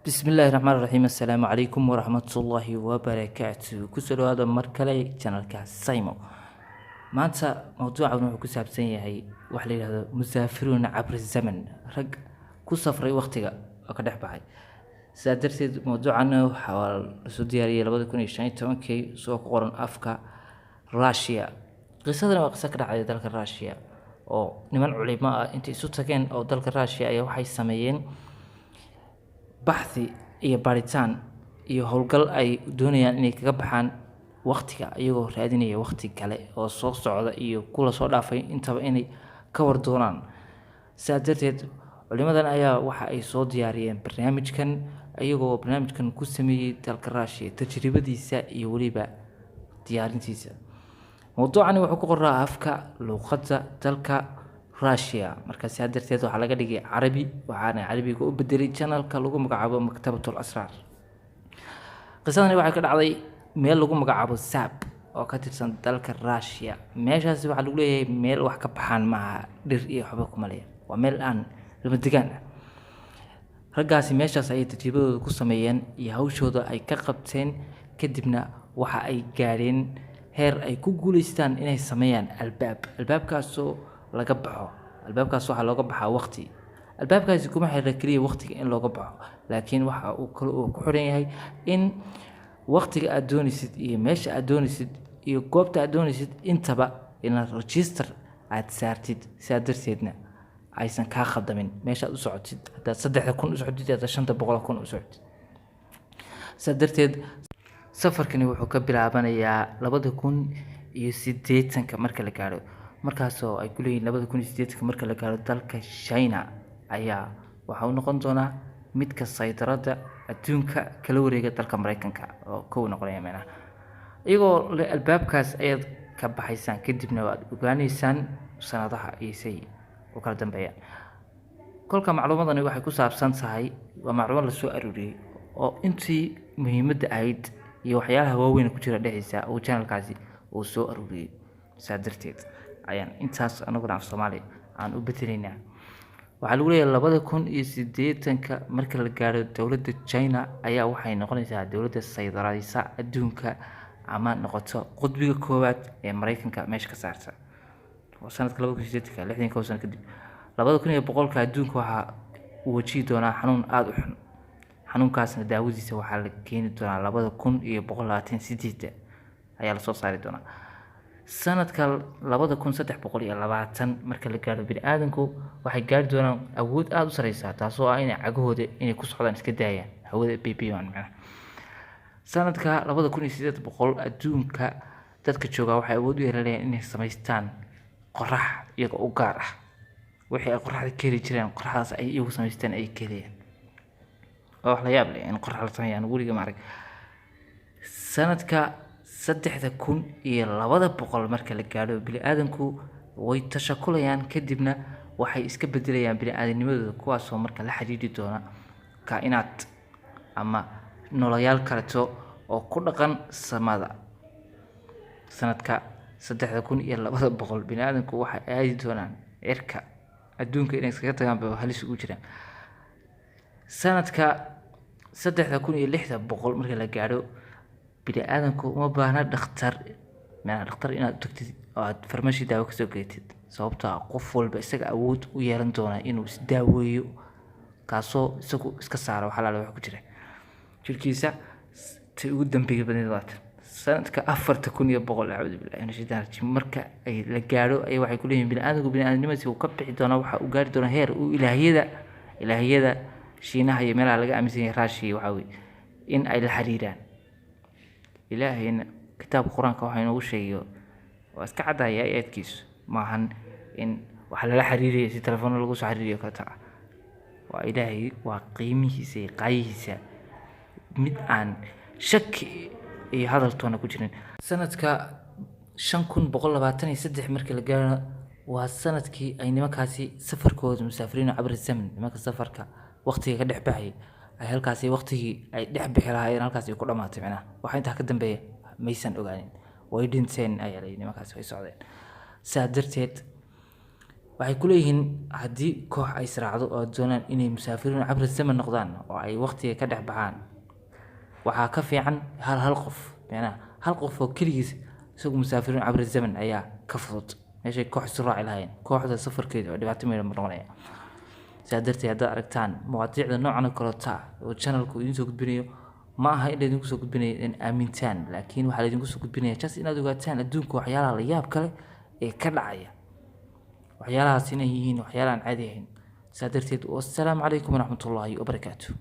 بسم الله الرحمن الرحيم. السلام عليكم ورحمة الله وبركاته. كسر هذا مركلي channel كاسايمو. ما أنت موضوع عنه كسب سنة هي وحلي هذا مسافرون عبر الزمن رج كسفري وقتها أكده بعي. سأدرس موضوع عنه حوال سوديارية لبعض يكون يشتغل تمام سوق قرن أفكا راشيا. قصتنا وقصة كده على ذلك الراشيا أو نمن علماء أنت سوتكين أو ذلك الراشيا أيه وحي سمين baxthi iyo baaritaan iyo howlgal ay doonayaan inay kaga baxaan waqtiga iyagoo raadinaya waqti kale oo soo socda iyo kula soo dhaafay intaba inay ka war doonaan. Sidaa darteed culimadan ayaa waxa ay soo diyaariyeen barnaamijkan iyagoo barnaamijkan ku sameeyay dalka Russia tajribadiisa iyo waliba diyaarintiisa. Mowduucani wuxuu ku qoraa afka luqadda dalka Russia marka sidaa darteed waxa laga dhigay Carabi waxaana Carabiga u bedelay channelka lagu magacaabo Maktabatul Asrar. Qisadani waxay ka dhacday meel lagu magacaabo Sab oo ka tirsan dalka Russia. Meeshaas waxa lagu leeyahay meel wax ka baxaan maaha dhir iyo waxba kuma leeyahay. Waa meel aan lama degaan ah. Raggaasi meeshaas ay tajribadooda ku sameeyeen iyo hawshooda ay ka qabteen kadibna waxa ay gaareen heer ay ku guuleystaan inay sameeyaan albaabkaasoo laga baxo. albaabkaas waxa looga baxaa waqti. albaabkaasi kuma xirra kaliya waqtiga in looga baxo laakiin waxa uu kale oo ku xiran yahay in waqtiga aad doonaysid iyo meesha aad doonaysid iyo goobta aad doonaysid intaba inaad register aad saartid sidaa darteedna aysan kaa khadamin meesha aad u socotid haddaad 3,000 u socotid haddaad 500,000 u socotid. sidaa darteed safarkani wuxuu ka bilaabanayaa 2080 marka la gaaro markaasoo ay ku leeyihiin 2080 marka la gaaro dalka China ayaa waxa uu noqon doonaa midka saytarada adduunka kala wareega dalka Mareykanka oo koow noqonaya meena iyagoo albaabkaas ayaad ka baxaysaan kadibna waad ogaanaysaan sanadaha isay oo kala dambeeyaan. kolka macluumaadani waxay ku saabsan tahay waa macluumaad la soo aruuriyay oo intii muhiimadda ahayd iyo waxyaalaha waaweyn ku jira dhexdiisa oo channelkaasi uu soo aruuriyay. sidaa darteed ayaan intaas anaguna af Soomaali aan u bedelinaa. waxa lagu leeyahay 2080 marka la gaaro dawladda China ayaa waxay noqonaysaa dawladda saydaraysa adduunka ama noqoto qudbiga koowaad ee Mareykanka meesha ka saarta. sanadka 2080 60 sano kadib 2100 adduunka waxa uu wajihi doonaa xanuun aad u xun. xanuunkaasna daawadiisa waxaa la keeni doonaa 2128 ayaa la soo saari doonaa. sanadka 2320 marka la gaaro bini'aadanku waxay gaari doonaan awood aad u sareysa taasoo ah inay cagahooda inay ku socdaan iska daayaan hawada BB1 macna. sanadka 2800 adduunka dadka jooga waxay awood u yeelanayaan inay sameystaan qorax iyaga u gaar ah. wixii ay qoraxda ka heli jireen qoraxdaas ay iyagu sameystaan ay keenayaan. wax la yaab leh in qorax la sameeyaan weliga ma arag. sanadka 3200 marka la gaaro bini'aadanku way tashakulayaan kadibna waxay iska bedelayaan bini'aadanimadooda kuwaasoo marka la xiriiri doona kainaad ama noloyaal kaleeto oo ku dhaqan samada. sanadka 3200 bini'aadanku waxay aadi doonaan cirka adduunka inay iskaga tagaan bay halis ugu jiraan. sanadka 3600 marka la gaaro bini'aadanku uma baahna dhakhtar inaad tagtid oo aad farmashi daawo ka soo geetid sababtoo ah qof walba isaga awood u yeelan doona inuu is daaweeyo kaasoo isagu iska saaro waxa la wax ku jira jirkiisa tii ugu dambeeyay badneed. sanadka 4100 acuudu billahi min shaytaan rajiim marka ay la gaaro ay waxay ku leeyihiin bini'aadanimadiisa uu ka bixi doona waxa uu gaari doona heer uu ilaahiyada Shiinaha iyo meelaha laga aaminsan yahay Russia waxa weey in ay la xiriiraan ilaahayna kitaabka quraanka waxa inuu sheegayo waa iska cadaya ayadkiisu maahan in wax la xiriiriyo si telefoon lagu soo xiriiriyo ka taa. waa ilaahay waa qiimihiisa iyo qaayihiisa mid aan shaki iyo hadal toona ku jirin. sanadka 5123 marka la gaaro waa sanadkii ay nimankaasi safarkooda musaafiriin cabir zaman nimanka safarka waqtiga ka dhex baxay ay halkaasi waqtigii ay dhex bixi lahaayeen halkaasi ku dhamaatay macna waxa inta ka dambeeyay maysan ogaanin way dhinteen ayaa nimankaasi way socdeen. sidaa darteed waxay ku leeyihiin haddii koox ay israacdo oo doonaan inay musaafiriin cabri zaman noqdaan oo ay waqtiga ka dhex baxaan, waxaa ka fiican hal qof, macnaha hal qof oo keligiis isagu musaafiriin cabri zaman ayaa ka fudud meeshay koox isu raaci lahayn. kooxda safarkeeda oo dhibaato meelo noqonaya. sidaa darteed haddaad aragtaan mawaadiicda noocan oo kaleeta oo channelku idiin soo gudbinayo, ma aha in laydinku soo gudbinayo in aamintaan, laakiin waxaa laydinku soo gudbinaya just inaad ogaataan adduunka waxyaalaha la yaab kale ee ka dhacaya, waxyaalahaas inay yihiin waxyaalahan caadi ahayn. sidaa darteed wassalaamu calaykum waraxmatullaahi wabarakaatuh.